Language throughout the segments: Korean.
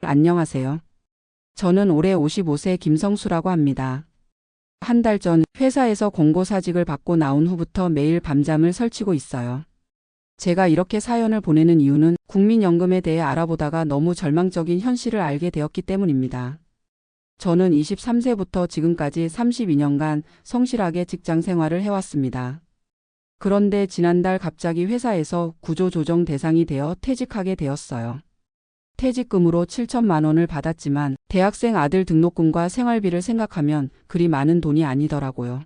안녕하세요. 저는 올해 55세 김성수라고 합니다. 한 달 전 회사에서 공고사직을 받고 나온 후부터 매일 밤잠을 설치고 있어요. 제가 이렇게 사연을 보내는 이유는 국민연금에 대해 알아보다가 너무 절망적인 현실을 알게 되었기 때문입니다. 저는 23세부터 지금까지 32년간 성실하게 직장 생활을 해왔습니다. 그런데 지난달 갑자기 회사에서 구조조정 대상이 되어 퇴직하게 되었어요. 퇴직금으로 7천만 원을 받았지만 대학생 아들 등록금과 생활비를 생각하면 그리 많은 돈이 아니더라고요.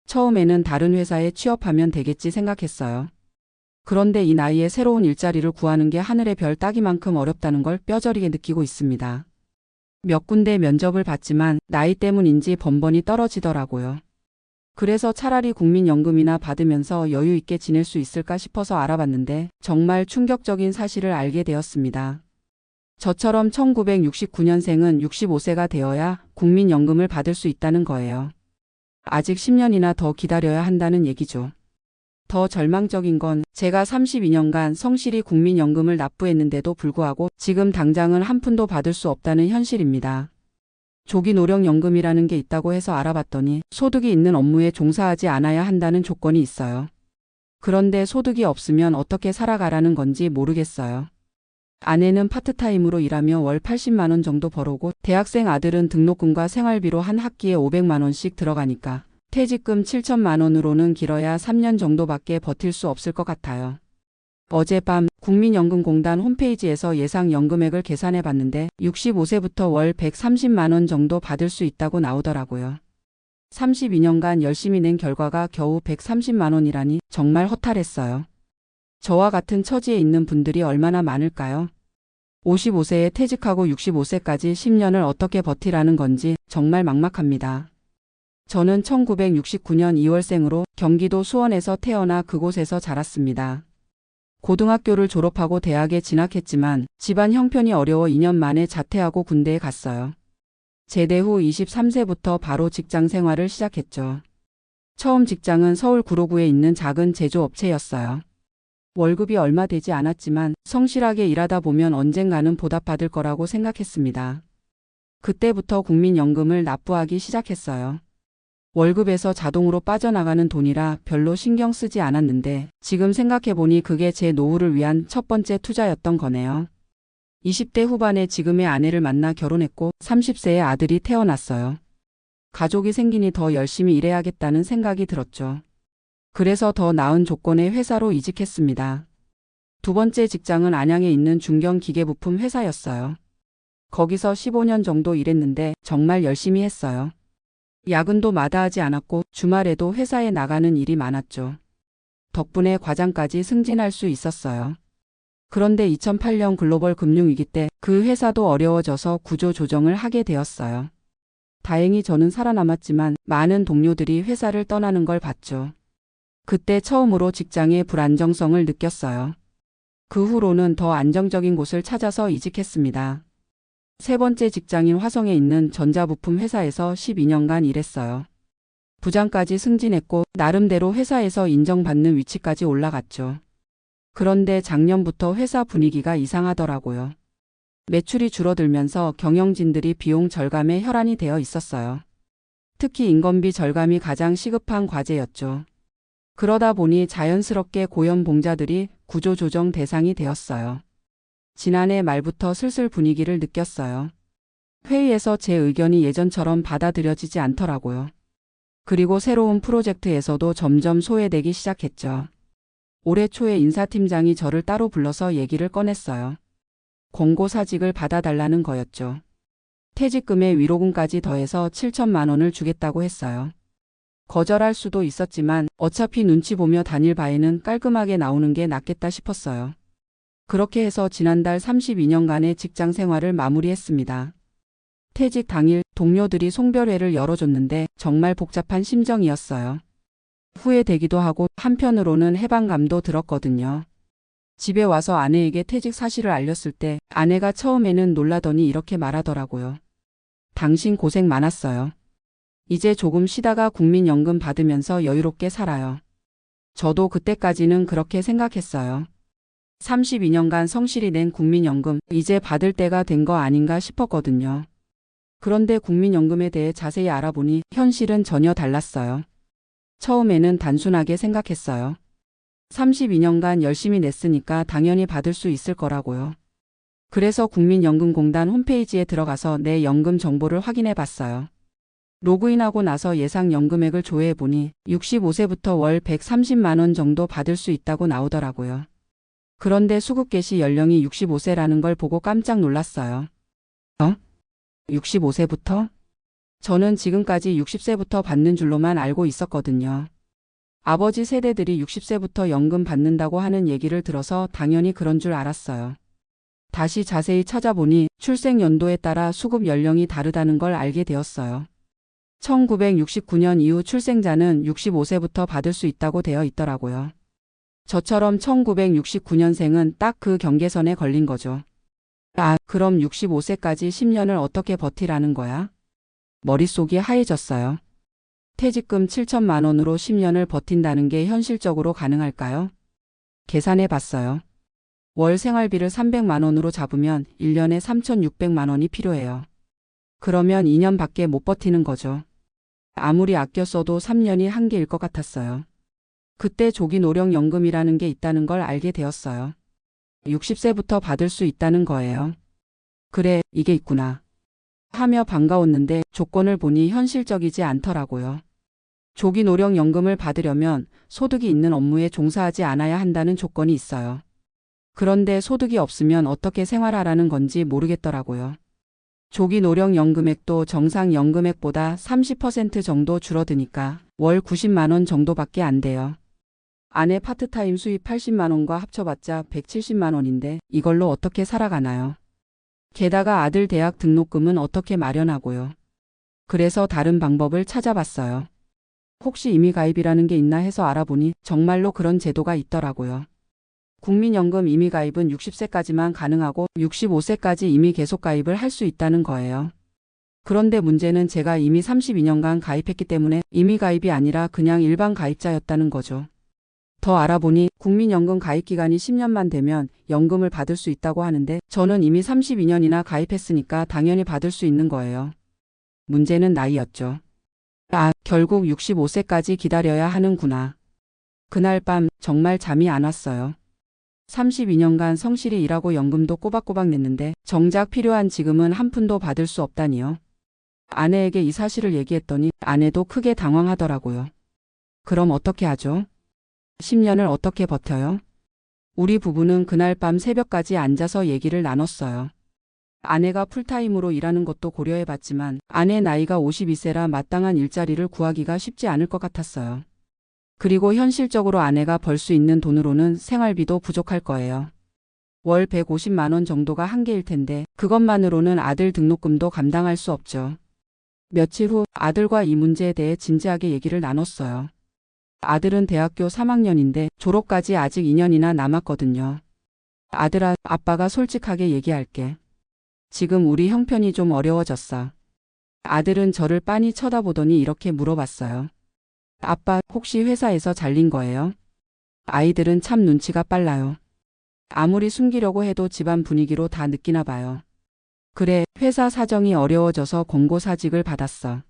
처음에는 다른 회사에 취업하면 되겠지 생각했어요. 그런데 이 나이에 새로운 일자리를 구하는 게 하늘의 별 따기만큼 어렵다는 걸 뼈저리게 느끼고 있습니다. 몇 군데 면접을 봤지만 나이 때문인지 번번이 떨어지더라고요. 그래서 차라리 국민연금이나 받으면서 여유 있게 지낼 수 있을까 싶어서 알아봤는데 정말 충격적인 사실을 알게 되었습니다. 저처럼 1969년생은 65세가 되어야 국민연금을 받을 수 있다는 거예요. 아직 10년이나 더 기다려야 한다는 얘기죠. 더 절망적인 건 제가 32년간 성실히 국민연금을 납부했는데도 불구하고 지금 당장은 한 푼도 받을 수 없다는 현실입니다. 조기노령연금이라는 게 있다고 해서 알아봤더니 소득이 있는 업무에 종사하지 않아야 한다는 조건이 있어요. 그런데 소득이 없으면 어떻게 살아가라는 건지 모르겠어요. 아내는 파트타임으로 일하며 월 80만 원 정도 벌어오고 대학생 아들은 등록금과 생활비로 한 학기에 500만 원씩 들어가니까 퇴직금 7천만 원으로는 길어야 3년 정도밖에 버틸 수 없을 것 같아요. 어젯밤 국민연금공단 홈페이지에서 예상 연금액을 계산해 봤는데 65세부터 월 130만 원 정도 받을 수 있다고 나오더라고요. 32년간 열심히 낸 결과가 겨우 130만 원이라니 정말 허탈했어요. 저와 같은 처지에 있는 분들이 얼마나 많을까요? 55세에 퇴직하고 65세까지 10년을 어떻게 버티라는 건지 정말 막막합니다. 저는 1969년 2월생으로 경기도 수원에서 태어나 그곳에서 자랐습니다. 고등학교를 졸업하고 대학에 진학했지만 집안 형편이 어려워 2년 만에 자퇴하고 군대에 갔어요. 제대 후 23세부터 바로 직장 생활을 시작했죠. 처음 직장은 서울 구로구에 있는 작은 제조업체였어요. 월급이 얼마 되지 않았지만 성실하게 일하다 보면 언젠가는 보답받을 거라고 생각했습니다. 그때부터 국민연금을 납부하기 시작했어요. 월급에서 자동으로 빠져나가는 돈이라 별로 신경 쓰지 않았는데 지금 생각해보니 그게 제 노후를 위한 첫 번째 투자였던 거네요. 20대 후반에 지금의 아내를 만나 결혼했고 30세에 아들이 태어났어요. 가족이 생기니 더 열심히 일해야겠다는 생각이 들었죠. 그래서 더 나은 조건의 회사로 이직했습니다. 두 번째 직장은 안양에 있는 중견기계부품 회사였어요. 거기서 15년 정도 일했는데 정말 열심히 했어요. 야근도 마다하지 않았고 주말에도 회사에 나가는 일이 많았죠. 덕분에 과장까지 승진할 수 있었어요. 그런데 2008년 글로벌 금융위기 때 그 회사도 어려워져서 구조 조정을 하게 되었어요. 다행히 저는 살아남았지만 많은 동료들이 회사를 떠나는 걸 봤죠. 그때 처음으로 직장의 불안정성을 느꼈어요. 그 후로는 더 안정적인 곳을 찾아서 이직했습니다. 세 번째 직장인 화성에 있는 전자부품 회사에서 12년간 일했어요. 부장까지 승진했고 나름대로 회사에서 인정받는 위치까지 올라갔죠. 그런데 작년부터 회사 분위기가 이상하더라고요. 매출이 줄어들면서 경영진들이 비용 절감에 혈안이 되어 있었어요. 특히 인건비 절감이 가장 시급한 과제였죠. 그러다 보니 자연스럽게 고연봉자들이 구조조정 대상이 되었어요. 지난해 말부터 슬슬 분위기를 느꼈어요. 회의에서 제 의견이 예전처럼 받아들여지지 않더라고요. 그리고 새로운 프로젝트에서도 점점 소외되기 시작했죠. 올해 초에 인사팀장이 저를 따로 불러서 얘기를 꺼냈어요. 공고사직을 받아달라는 거였죠. 퇴직금에 위로금까지 더해서 7천만 원을 주겠다고 했어요. 거절할 수도 있었지만 어차피 눈치 보며 다닐 바에는 깔끔하게 나오는 게 낫겠다 싶었어요. 그렇게 해서 지난달 32년간의 직장 생활을 마무리했습니다. 퇴직 당일 동료들이 송별회를 열어줬는데 정말 복잡한 심정이었어요. 후회되기도 하고 한편으로는 해방감도 들었거든요. 집에 와서 아내에게 퇴직 사실을 알렸을 때 아내가 처음에는 놀라더니 이렇게 말하더라고요. 당신 고생 많았어요. 이제 조금 쉬다가 국민연금 받으면서 여유롭게 살아요. 저도 그때까지는 그렇게 생각했어요. 32년간 성실히 낸 국민연금, 이제 받을 때가 된 거 아닌가 싶었거든요. 그런데 국민연금에 대해 자세히 알아보니 현실은 전혀 달랐어요. 처음에는 단순하게 생각했어요. 32년간 열심히 냈으니까 당연히 받을 수 있을 거라고요. 그래서 국민연금공단 홈페이지에 들어가서 내 연금 정보를 확인해 봤어요. 로그인하고 나서 예상 연금액을 조회해 보니 65세부터 월 130만 원 정도 받을 수 있다고 나오더라고요. 그런데 수급 개시 연령이 65세라는 걸 보고 깜짝 놀랐어요. 65세부터? 저는 지금까지 60세부터 받는 줄로만 알고 있었거든요. 아버지 세대들이 60세부터 연금 받는다고 하는 얘기를 들어서 당연히 그런 줄 알았어요. 다시 자세히 찾아보니 출생 연도에 따라 수급 연령이 다르다는 걸 알게 되었어요. 1969년 이후 출생자는 65세부터 받을 수 있다고 되어 있더라고요. 저처럼 1969년생은 딱 그 경계선에 걸린 거죠. 아, 그럼 65세까지 10년을 어떻게 버티라는 거야? 머릿속이 하얘졌어요. 퇴직금 7천만 원으로 10년을 버틴다는 게 현실적으로 가능할까요? 계산해 봤어요. 월 생활비를 300만 원으로 잡으면 1년에 3,600만 원이 필요해요. 그러면 2년밖에 못 버티는 거죠. 아무리 아껴 써도 3년이 한계일 것 같았어요. 그때 조기노령연금이라는 게 있다는 걸 알게 되었어요. 60세부터 받을 수 있다는 거예요. 그래, 이게 있구나 하며 반가웠는데 조건을 보니 현실적이지 않더라고요. 조기노령연금을 받으려면 소득이 있는 업무에 종사하지 않아야 한다는 조건이 있어요. 그런데 소득이 없으면 어떻게 생활하라는 건지 모르겠더라고요. 조기노령연금액도 정상연금액보다 30% 정도 줄어드니까 월 90만 원 정도밖에 안 돼요. 아내 파트타임 수입 80만 원과 합쳐봤자 170만 원인데 이걸로 어떻게 살아가나요? 게다가 아들 대학 등록금은 어떻게 마련하고요. 그래서 다른 방법을 찾아봤어요. 혹시 임의가입이라는 게 있나 해서 알아보니 정말로 그런 제도가 있더라고요. 국민연금 임의가입은 60세까지만 가능하고 65세까지 임의 계속가입을 할 수 있다는 거예요. 그런데 문제는 제가 이미 32년간 가입했기 때문에 임의가입이 아니라 그냥 일반 가입자였다는 거죠. 더 알아보니 국민연금 가입기간이 10년만 되면 연금을 받을 수 있다고 하는데 저는 이미 32년이나 가입했으니까 당연히 받을 수 있는 거예요. 문제는 나이였죠. 아, 결국 65세까지 기다려야 하는구나. 그날 밤 정말 잠이 안 왔어요. 32년간 성실히 일하고 연금도 꼬박꼬박 냈는데 정작 필요한 지금은 한 푼도 받을 수 없다니요. 아내에게 이 사실을 얘기했더니 아내도 크게 당황하더라고요. 그럼 어떻게 하죠? 10년을 어떻게 버텨요? 우리 부부는 그날 밤 새벽까지 앉아서 얘기를 나눴어요. 아내가 풀타임으로 일하는 것도 고려해봤지만 아내 나이가 52세라 마땅한 일자리를 구하기가 쉽지 않을 것 같았어요. 그리고 현실적으로 아내가 벌 수 있는 돈으로는 생활비도 부족할 거예요. 월 150만 원 정도가 한계일 텐데 그것만으로는 아들 등록금도 감당할 수 없죠. 며칠 후 아들과 이 문제에 대해 진지하게 얘기를 나눴어요. 아들은 대학교 3학년인데 졸업까지 아직 2년이나 남았거든요. 아들아, 아빠가 솔직하게 얘기할게. 지금 우리 형편이 좀 어려워졌어. 아들은 저를 빤히 쳐다보더니 이렇게 물어봤어요. 아빠, 혹시 회사에서 잘린 거예요? 아이들은 참 눈치가 빨라요. 아무리 숨기려고 해도 집안 분위기로 다 느끼나 봐요. 그래, 회사 사정이 어려워져서 공고사직을 받았어.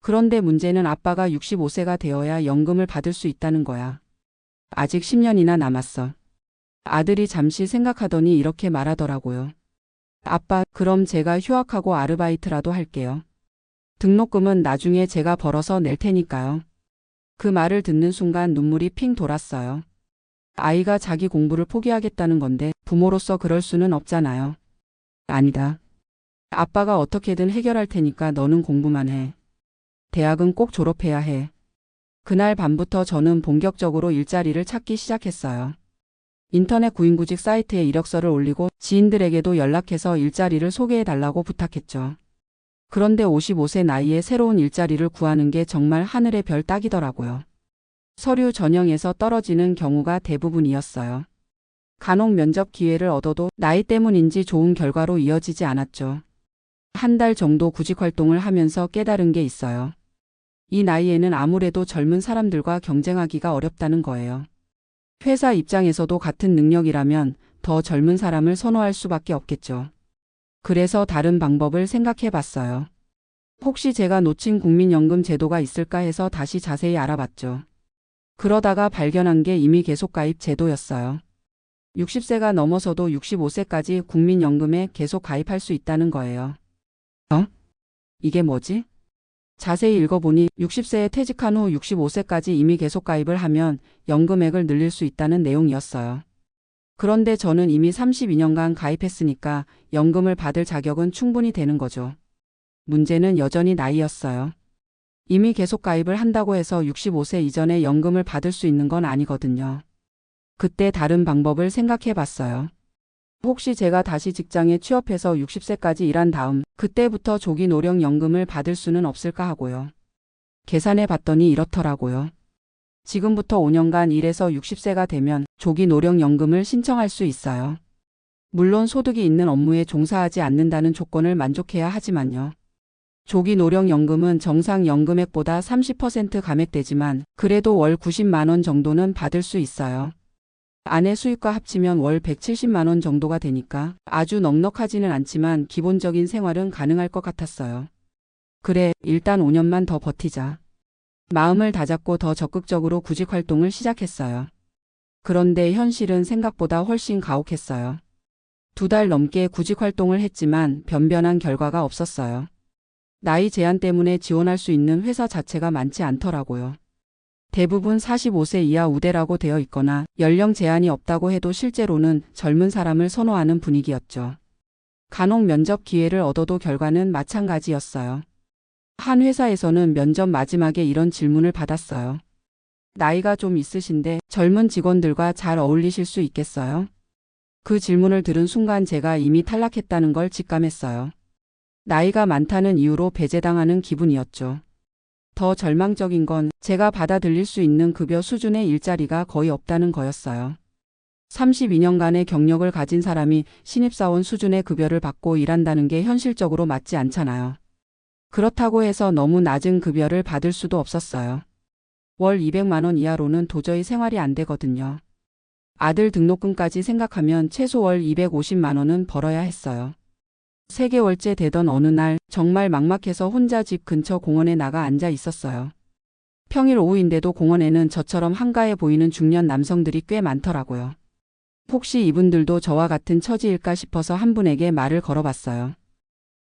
그런데 문제는 아빠가 65세가 되어야 연금을 받을 수 있다는 거야. 아직 10년이나 남았어. 아들이 잠시 생각하더니 이렇게 말하더라고요. 아빠, 그럼 제가 휴학하고 아르바이트라도 할게요. 등록금은 나중에 제가 벌어서 낼 테니까요. 그 말을 듣는 순간 눈물이 핑 돌았어요. 아이가 자기 공부를 포기하겠다는 건데 부모로서 그럴 수는 없잖아요. 아니다. 아빠가 어떻게든 해결할 테니까 너는 공부만 해. 대학은 꼭 졸업해야 해. 그날 밤부터 저는 본격적으로 일자리를 찾기 시작했어요. 인터넷 구인구직 사이트에 이력서를 올리고 지인들에게도 연락해서 일자리를 소개해달라고 부탁했죠. 그런데 55세 나이에 새로운 일자리를 구하는 게 정말 하늘의 별 따기더라고요. 서류 전형에서 떨어지는 경우가 대부분이었어요. 간혹 면접 기회를 얻어도 나이 때문인지 좋은 결과로 이어지지 않았죠. 한 달 정도 구직 활동을 하면서 깨달은 게 있어요. 이 나이에는 아무래도 젊은 사람들과 경쟁하기가 어렵다는 거예요. 회사 입장에서도 같은 능력이라면 더 젊은 사람을 선호할 수밖에 없겠죠. 그래서 다른 방법을 생각해 봤어요. 혹시 제가 놓친 국민연금 제도가 있을까 해서 다시 자세히 알아봤죠. 그러다가 발견한 게 이미 계속가입 제도였어요. 60세가 넘어서도 65세까지 국민연금에 계속 가입할 수 있다는 거예요. 이게 뭐지? 자세히 읽어보니 60세에 퇴직한 후 65세까지 이미 계속 가입을 하면 연금액을 늘릴 수 있다는 내용이었어요. 그런데 저는 이미 32년간 가입했으니까 연금을 받을 자격은 충분히 되는 거죠. 문제는 여전히 나이였어요. 이미 계속 가입을 한다고 해서 65세 이전에 연금을 받을 수 있는 건 아니거든요. 그때 다른 방법을 생각해 봤어요. 혹시 제가 다시 직장에 취업해서 60세까지 일한 다음 그때부터 조기 노령연금을 받을 수는 없을까 하고요. 계산해 봤더니 이렇더라고요. 지금부터 5년간 일해서 60세가 되면 조기 노령연금을 신청할 수 있어요. 물론 소득이 있는 업무에 종사하지 않는다는 조건을 만족해야 하지만요. 조기 노령연금은 정상 연금액보다 30% 감액되지만 그래도 월 90만 원 정도는 받을 수 있어요. 아내 수입과 합치면 월 170만 원 정도가 되니까 아주 넉넉하지는 않지만 기본적인 생활은 가능할 것 같았어요. 그래, 일단 5년만 더 버티자. 마음을 다잡고 더 적극적으로 구직 활동을 시작했어요. 그런데 현실은 생각보다 훨씬 가혹했어요. 2달 넘게 구직 활동을 했지만 변변한 결과가 없었어요. 나이 제한 때문에 지원할 수 있는 회사 자체가 많지 않더라고요. 대부분 45세 이하 우대라고 되어 있거나 연령 제한이 없다고 해도 실제로는 젊은 사람을 선호하는 분위기였죠. 간혹 면접 기회를 얻어도 결과는 마찬가지였어요. 한 회사에서는 면접 마지막에 이런 질문을 받았어요. 나이가 좀 있으신데 젊은 직원들과 잘 어울리실 수 있겠어요? 그 질문을 들은 순간 제가 이미 탈락했다는 걸 직감했어요. 나이가 많다는 이유로 배제당하는 기분이었죠. 더 절망적인 건 제가 받아들일 수 있는 급여 수준의 일자리가 거의 없다는 거였어요. 32년간의 경력을 가진 사람이 신입사원 수준의 급여를 받고 일한다는 게 현실적으로 맞지 않잖아요. 그렇다고 해서 너무 낮은 급여를 받을 수도 없었어요. 월 200만 원 이하로는 도저히 생활이 안 되거든요. 아들 등록금까지 생각하면 최소 월 250만 원은 벌어야 했어요. 3개월째 되던 어느 날 정말 막막해서 혼자 집 근처 공원에 나가 앉아 있었어요. 평일 오후인데도 공원에는 저처럼 한가해 보이는 중년 남성들이 꽤 많더라고요. 혹시 이분들도 저와 같은 처지일까 싶어서 한 분에게 말을 걸어봤어요.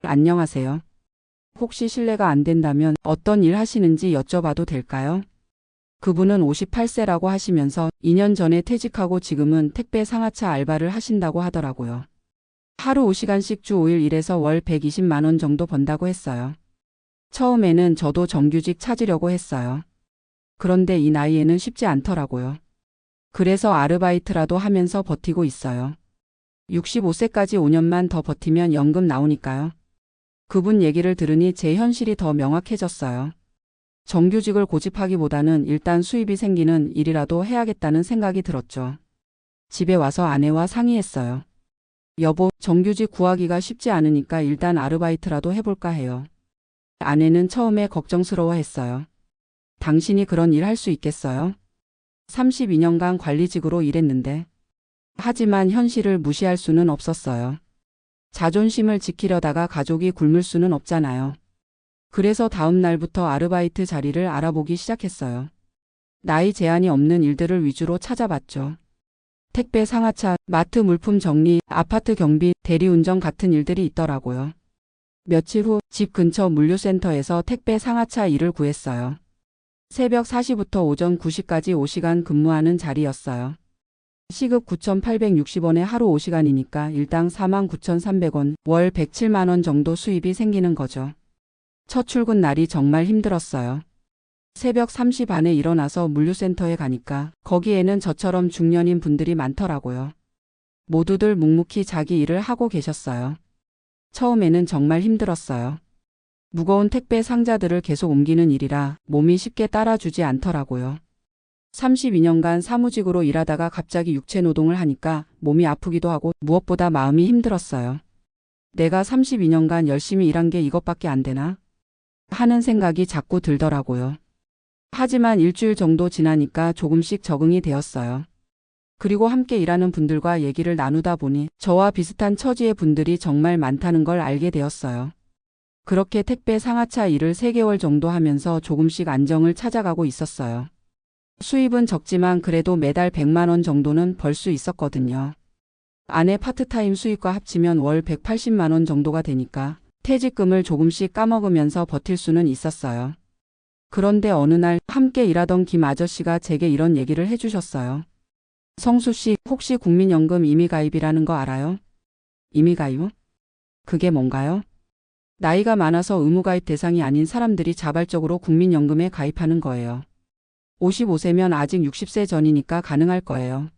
안녕하세요. 혹시 실례가 안 된다면 어떤 일 하시는지 여쭤봐도 될까요? 그분은 58세라고 하시면서 2년 전에 퇴직하고 지금은 택배 상하차 알바를 하신다고 하더라고요. 하루 5시간씩 주 5일 일해서 월 120만 원 정도 번다고 했어요. 처음에는 저도 정규직 찾으려고 했어요. 그런데 이 나이에는 쉽지 않더라고요. 그래서 아르바이트라도 하면서 버티고 있어요. 65세까지 5년만 더 버티면 연금 나오니까요. 그분 얘기를 들으니 제 현실이 더 명확해졌어요. 정규직을 고집하기보다는 일단 수입이 생기는 일이라도 해야겠다는 생각이 들었죠. 집에 와서 아내와 상의했어요. 여보, 정규직 구하기가 쉽지 않으니까 일단 아르바이트라도 해볼까 해요. 아내는 처음에 걱정스러워했어요. 당신이 그런 일 할 수 있겠어요? 32년간 관리직으로 일했는데. 하지만 현실을 무시할 수는 없었어요. 자존심을 지키려다가 가족이 굶을 수는 없잖아요. 그래서 다음 날부터 아르바이트 자리를 알아보기 시작했어요. 나이 제한이 없는 일들을 위주로 찾아봤죠. 택배 상하차, 마트 물품 정리, 아파트 경비, 대리운전 같은 일들이 있더라고요. 며칠 후 집 근처 물류센터에서 택배 상하차 일을 구했어요. 새벽 4시부터 오전 9시까지 5시간 근무하는 자리였어요. 시급 9,860원에 하루 5시간이니까 일당 49,300원, 월 107만 원 정도 수입이 생기는 거죠. 첫 출근 날이 정말 힘들었어요. 새벽 3시 반에 일어나서 물류센터에 가니까 거기에는 저처럼 중년인 분들이 많더라고요. 모두들 묵묵히 자기 일을 하고 계셨어요. 처음에는 정말 힘들었어요. 무거운 택배 상자들을 계속 옮기는 일이라 몸이 쉽게 따라주지 않더라고요. 32년간 사무직으로 일하다가 갑자기 육체 노동을 하니까 몸이 아프기도 하고 무엇보다 마음이 힘들었어요. 내가 32년간 열심히 일한 게 이것밖에 안 되나? 하는 생각이 자꾸 들더라고요. 하지만 일주일 정도 지나니까 조금씩 적응이 되었어요. 그리고 함께 일하는 분들과 얘기를 나누다 보니 저와 비슷한 처지의 분들이 정말 많다는 걸 알게 되었어요. 그렇게 택배 상하차 일을 3개월 정도 하면서 조금씩 안정을 찾아가고 있었어요. 수입은 적지만 그래도 매달 100만 원 정도는 벌 수 있었거든요. 아내 파트타임 수입과 합치면 월 180만 원 정도가 되니까 퇴직금을 조금씩 까먹으면서 버틸 수는 있었어요. 그런데 어느 날 함께 일하던 김 아저씨가 제게 이런 얘기를 해주셨어요. 성수 씨, 혹시 국민연금 임의가입이라는 거 알아요? 임의가입? 그게 뭔가요? 나이가 많아서 의무가입 대상이 아닌 사람들이 자발적으로 국민연금에 가입하는 거예요. 55세면 아직 60세 전이니까 가능할 거예요.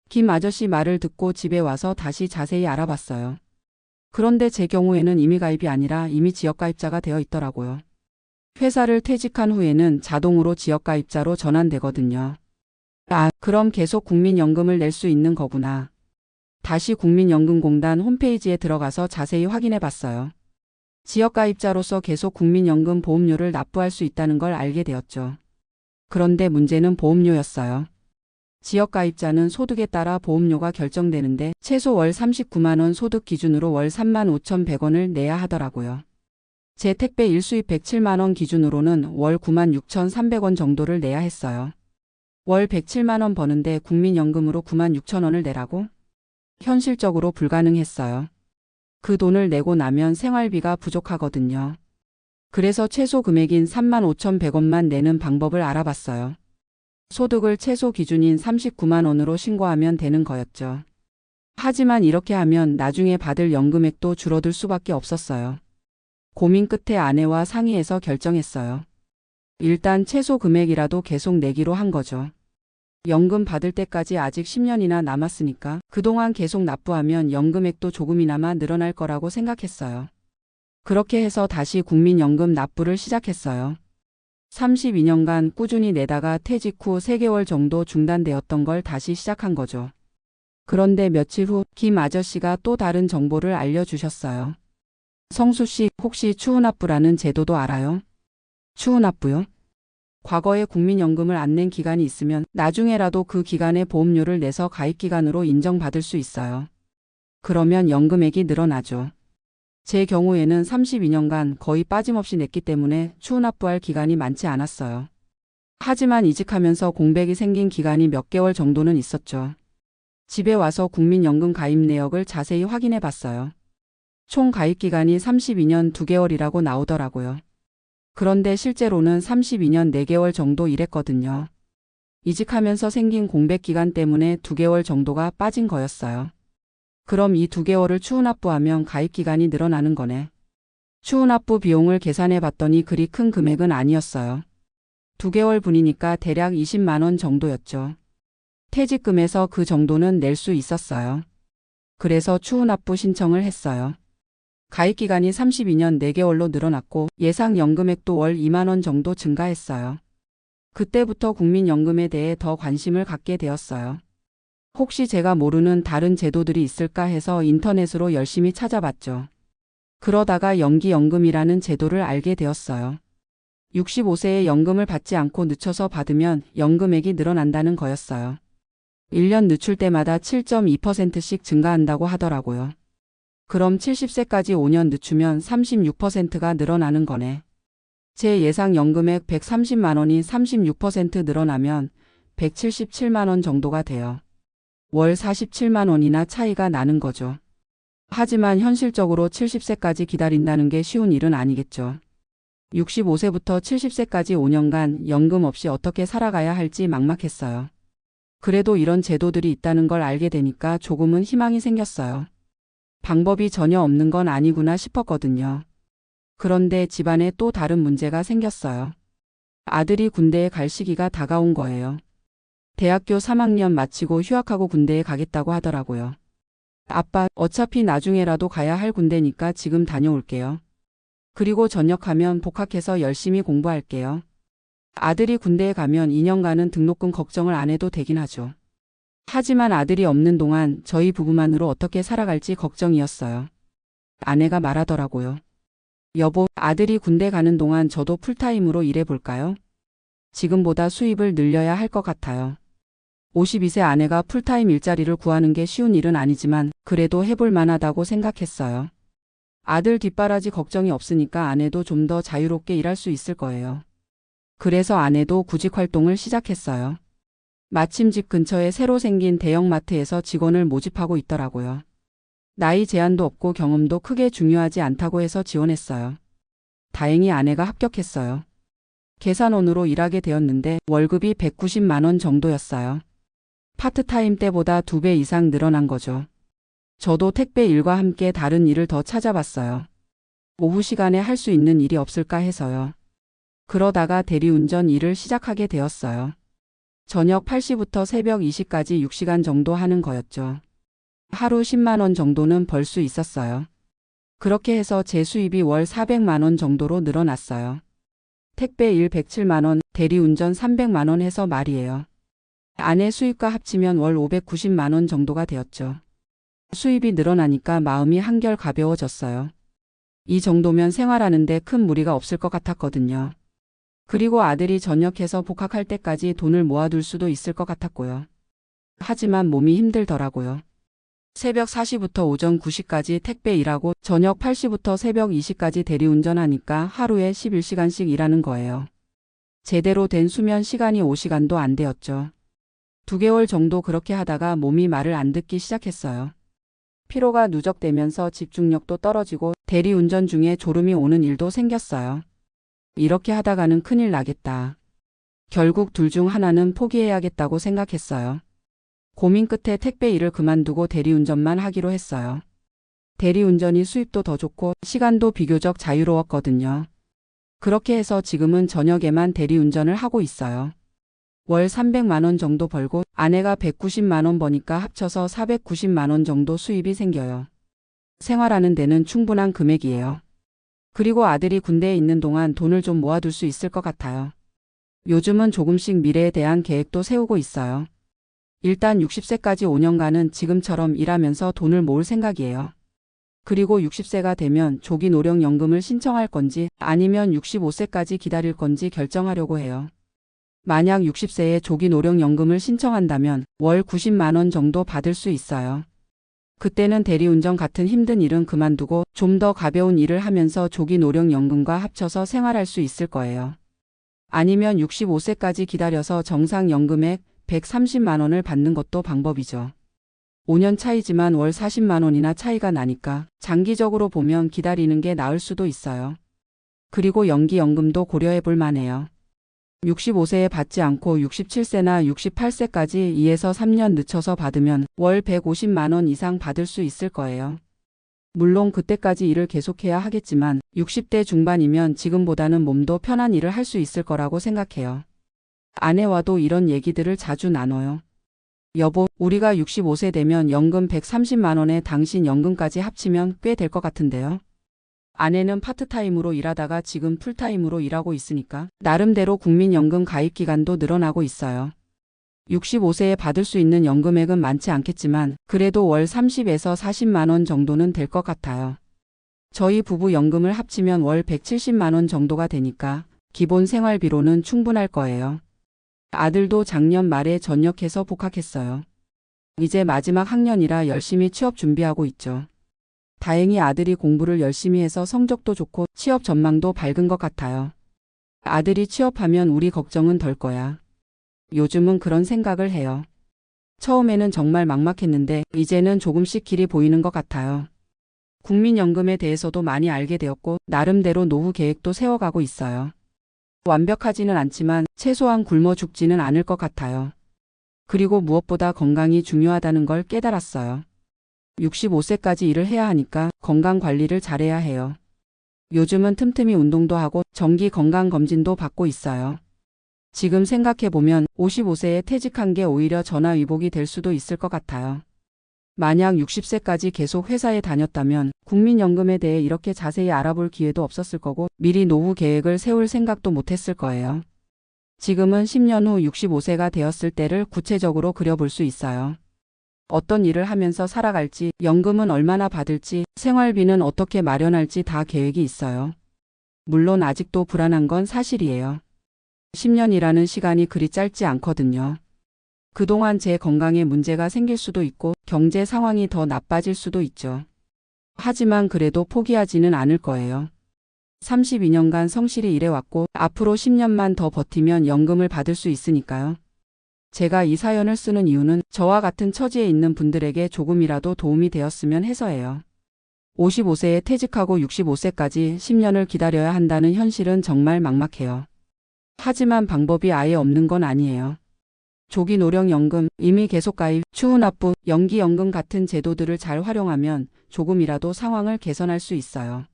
김 아저씨 말을 듣고 집에 와서 다시 자세히 알아봤어요. 그런데 제 경우에는 임의가입이 아니라 이미 지역가입자가 되어 있더라고요. 회사를 퇴직한 후에는 자동으로 지역가입자로 전환되거든요. 아, 그럼 계속 국민연금을 낼 수 있는 거구나. 다시 국민연금공단 홈페이지에 들어가서 자세히 확인해 봤어요. 지역가입자로서 계속 국민연금 보험료를 납부할 수 있다는 걸 알게 되었죠. 그런데 문제는 보험료였어요. 지역가입자는 소득에 따라 보험료가 결정되는데 최소 월 39만 원 소득 기준으로 월 35,100원을 내야 하더라고요. 제 택배 일수입 107만 원 기준으로는 월 96,300원 정도를 내야 했어요. 월 107만 원 버는데 국민연금으로 96,000원을 내라고? 현실적으로 불가능했어요. 그 돈을 내고 나면 생활비가 부족하거든요. 그래서 최소 금액인 35,100원만 내는 방법을 알아봤어요. 소득을 최소 기준인 39만 원으로 신고하면 되는 거였죠. 하지만 이렇게 하면 나중에 받을 연금액도 줄어들 수밖에 없었어요. 고민 끝에 아내와 상의해서 결정했어요. 일단 최소 금액이라도 계속 내기로 한 거죠. 연금 받을 때까지 아직 10년이나 남았으니까 그동안 계속 납부하면 연금액도 조금이나마 늘어날 거라고 생각했어요. 그렇게 해서 다시 국민연금 납부를 시작했어요. 32년간 꾸준히 내다가 퇴직 후 3개월 정도 중단되었던 걸 다시 시작한 거죠. 그런데 며칠 후 김 아저씨가 또 다른 정보를 알려주셨어요. 성수 씨, 혹시 추후납부라는 제도도 알아요? 추후납부요? 과거에 국민연금을 안 낸 기간이 있으면 나중에라도 그 기간에 보험료를 내서 가입기간으로 인정받을 수 있어요. 그러면 연금액이 늘어나죠. 제 경우에는 32년간 거의 빠짐없이 냈기 때문에 추후납부할 기간이 많지 않았어요. 하지만 이직하면서 공백이 생긴 기간이 몇 개월 정도는 있었죠. 집에 와서 국민연금 가입 내역을 자세히 확인해 봤어요. 총 가입기간이 32년 2개월이라고 나오더라고요. 그런데 실제로는 32년 4개월 정도 일했거든요. 이직하면서 생긴 공백 기간 때문에 2개월 정도가 빠진 거였어요. 그럼 이 2개월을 추후납부하면 가입기간이 늘어나는 거네. 추후납부 비용을 계산해 봤더니 그리 큰 금액은 아니었어요. 2개월 분이니까 대략 20만 원 정도였죠. 퇴직금에서 그 정도는 낼 수 있었어요. 그래서 추후납부 신청을 했어요. 가입기간이 32년 4개월로 늘어났고 예상 연금액도 월 2만 원 정도 증가했어요. 그때부터 국민연금에 대해 더 관심을 갖게 되었어요. 혹시 제가 모르는 다른 제도들이 있을까 해서 인터넷으로 열심히 찾아봤죠. 그러다가 연기연금이라는 제도를 알게 되었어요. 65세에 연금을 받지 않고 늦춰서 받으면 연금액이 늘어난다는 거였어요. 1년 늦출 때마다 7.2%씩 증가한다고 하더라고요. 그럼 70세까지 5년 늦추면 36%가 늘어나는 거네. 제 예상 연금액 130만 원이 36% 늘어나면 177만 원 정도가 돼요. 월 47만 원이나 차이가 나는 거죠. 하지만 현실적으로 70세까지 기다린다는 게 쉬운 일은 아니겠죠. 65세부터 70세까지 5년간 연금 없이 어떻게 살아가야 할지 막막했어요. 그래도 이런 제도들이 있다는 걸 알게 되니까 조금은 희망이 생겼어요. 방법이 전혀 없는 건 아니구나 싶었거든요. 그런데 집안에 또 다른 문제가 생겼어요. 아들이 군대에 갈 시기가 다가온 거예요. 대학교 3학년 마치고 휴학하고 군대에 가겠다고 하더라고요. 아빠, 어차피 나중에라도 가야 할 군대니까 지금 다녀올게요. 그리고 전역하면 복학해서 열심히 공부할게요. 아들이 군대에 가면 2년간은 등록금 걱정을 안 해도 되긴 하죠. 하지만 아들이 없는 동안 저희 부부만으로 어떻게 살아갈지 걱정이었어요. 아내가 말하더라고요. 여보, 아들이 군대 가는 동안 저도 풀타임으로 일해볼까요? 지금보다 수입을 늘려야 할 것 같아요. 52세 아내가 풀타임 일자리를 구하는 게 쉬운 일은 아니지만 그래도 해볼 만하다고 생각했어요. 아들 뒷바라지 걱정이 없으니까 아내도 좀 더 자유롭게 일할 수 있을 거예요. 그래서 아내도 구직 활동을 시작했어요. 마침 집 근처에 새로 생긴 대형마트에서 직원을 모집하고 있더라고요. 나이 제한도 없고 경험도 크게 중요하지 않다고 해서 지원했어요. 다행히 아내가 합격했어요. 계산원으로 일하게 되었는데 월급이 190만 원 정도였어요. 파트타임 때보다 2배 이상 늘어난 거죠. 저도 택배 일과 함께 다른 일을 더 찾아봤어요. 오후 시간에 할 수 있는 일이 없을까 해서요. 그러다가 대리운전 일을 시작하게 되었어요. 저녁 8시부터 새벽 2시까지 6시간 정도 하는 거였죠. 하루 10만 원 정도는 벌 수 있었어요. 그렇게 해서 제 수입이 월 400만 원 정도로 늘어났어요. 택배 일 107만 원, 대리운전 300만 원 해서 말이에요. 아내 수입과 합치면 월 590만 원 정도가 되었죠. 수입이 늘어나니까 마음이 한결 가벼워졌어요. 이 정도면 생활하는데 큰 무리가 없을 것 같았거든요. 그리고 아들이 전역해서 복학할 때까지 돈을 모아둘 수도 있을 것 같았고요. 하지만 몸이 힘들더라고요. 새벽 4시부터 오전 9시까지 택배 일하고 저녁 8시부터 새벽 2시까지 대리운전하니까 하루에 11시간씩 일하는 거예요. 제대로 된 수면 시간이 5시간도 안 되었죠. 2개월 정도 그렇게 하다가 몸이 말을 안 듣기 시작했어요. 피로가 누적되면서 집중력도 떨어지고 대리운전 중에 졸음이 오는 일도 생겼어요. 이렇게 하다가는 큰일 나겠다. 결국 둘 중 하나는 포기해야겠다고 생각했어요. 고민 끝에 택배 일을 그만두고 대리운전만 하기로 했어요. 대리운전이 수입도 더 좋고 시간도 비교적 자유로웠거든요. 그렇게 해서 지금은 저녁에만 대리운전을 하고 있어요. 월 300만 원 정도 벌고 아내가 190만 원 버니까 합쳐서 490만 원 정도 수입이 생겨요. 생활하는 데는 충분한 금액이에요. 그리고 아들이 군대에 있는 동안 돈을 좀 모아둘 수 있을 것 같아요. 요즘은 조금씩 미래에 대한 계획도 세우고 있어요. 일단 60세까지 5년간은 지금처럼 일하면서 돈을 모을 생각이에요. 그리고 60세가 되면 조기 노령연금을 신청할 건지 아니면 65세까지 기다릴 건지 결정하려고 해요. 만약 60세에 조기 노령연금을 신청한다면 월 90만 원 정도 받을 수 있어요. 그때는 대리운전 같은 힘든 일은 그만두고 좀 더 가벼운 일을 하면서 조기 노령연금과 합쳐서 생활할 수 있을 거예요. 아니면 65세까지 기다려서 정상연금액 130만 원을 받는 것도 방법이죠. 5년 차이지만 월 40만 원이나 차이가 나니까 장기적으로 보면 기다리는 게 나을 수도 있어요. 그리고 연기연금도 고려해 볼 만해요. 65세에 받지 않고 67세나 68세까지 2에서 3년 늦춰서 받으면 월 150만 원 이상 받을 수 있을 거예요. 물론 그때까지 일을 계속해야 하겠지만 60대 중반이면 지금보다는 몸도 편한 일을 할 수 있을 거라고 생각해요. 아내와도 이런 얘기들을 자주 나눠요. 여보, 우리가 65세 되면 연금 130만 원에 당신 연금까지 합치면 꽤 될 것 같은데요. 아내는 파트타임으로 일하다가 지금 풀타임으로 일하고 있으니까 나름대로 국민연금 가입 기간도 늘어나고 있어요. 65세에 받을 수 있는 연금액은 많지 않겠지만 그래도 월 30에서 40만 원 정도는 될 것 같아요. 저희 부부 연금을 합치면 월 170만 원 정도가 되니까 기본 생활비로는 충분할 거예요. 아들도 작년 말에 전역해서 복학했어요. 이제 마지막 학년이라 열심히 취업 준비하고 있죠. 다행히 아들이 공부를 열심히 해서 성적도 좋고 취업 전망도 밝은 것 같아요. 아들이 취업하면 우리 걱정은 덜 거야. 요즘은 그런 생각을 해요. 처음에는 정말 막막했는데 이제는 조금씩 길이 보이는 것 같아요. 국민연금에 대해서도 많이 알게 되었고 나름대로 노후 계획도 세워가고 있어요. 완벽하지는 않지만 최소한 굶어 죽지는 않을 것 같아요. 그리고 무엇보다 건강이 중요하다는 걸 깨달았어요. 65세까지 일을 해야 하니까 건강 관리를 잘해야 해요. 요즘은 틈틈이 운동도 하고 정기 건강검진도 받고 있어요. 지금 생각해보면 55세에 퇴직한 게 오히려 전화위복이 될 수도 있을 것 같아요. 만약 60세까지 계속 회사에 다녔다면 국민연금에 대해 이렇게 자세히 알아볼 기회도 없었을 거고 미리 노후 계획을 세울 생각도 못했을 거예요. 지금은 10년 후 65세가 되었을 때를 구체적으로 그려볼 수 있어요. 어떤 일을 하면서 살아갈지, 연금은 얼마나 받을지, 생활비는 어떻게 마련할지 다 계획이 있어요. 물론 아직도 불안한 건 사실이에요. 10년이라는 시간이 그리 짧지 않거든요. 그동안 제 건강에 문제가 생길 수도 있고 경제 상황이 더 나빠질 수도 있죠. 하지만 그래도 포기하지는 않을 거예요. 32년간 성실히 일해왔고 앞으로 10년만 더 버티면 연금을 받을 수 있으니까요. 제가 이 사연을 쓰는 이유는 저와 같은 처지에 있는 분들에게 조금이라도 도움이 되었으면 해서예요. 55세에 퇴직하고 65세까지 10년을 기다려야 한다는 현실은 정말 막막해요. 하지만 방법이 아예 없는 건 아니에요. 조기 노령연금, 임의 계속가입, 추후납부, 연기연금 같은 제도들을 잘 활용하면 조금이라도 상황을 개선할 수 있어요.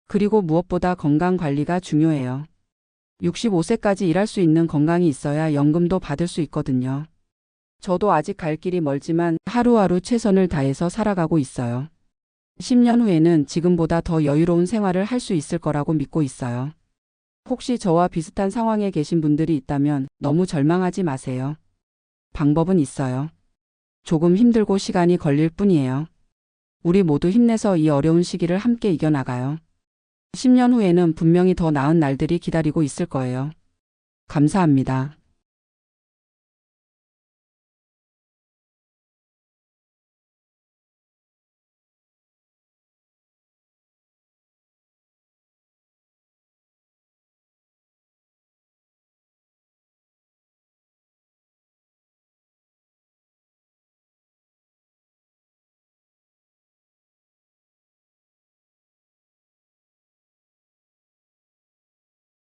그리고 무엇보다 건강관리가 중요해요. 65세까지 일할 수 있는 건강이 있어야 연금도 받을 수 있거든요. 저도 아직 갈 길이 멀지만 하루하루 최선을 다해서 살아가고 있어요. 10년 후에는 지금보다 더 여유로운 생활을 할 수 있을 거라고 믿고 있어요. 혹시 저와 비슷한 상황에 계신 분들이 있다면 너무 절망하지 마세요. 방법은 있어요. 조금 힘들고 시간이 걸릴 뿐이에요. 우리 모두 힘내서 이 어려운 시기를 함께 이겨나가요. 10년 후에는 분명히 더 나은 날들이 기다리고 있을 거예요. 감사합니다.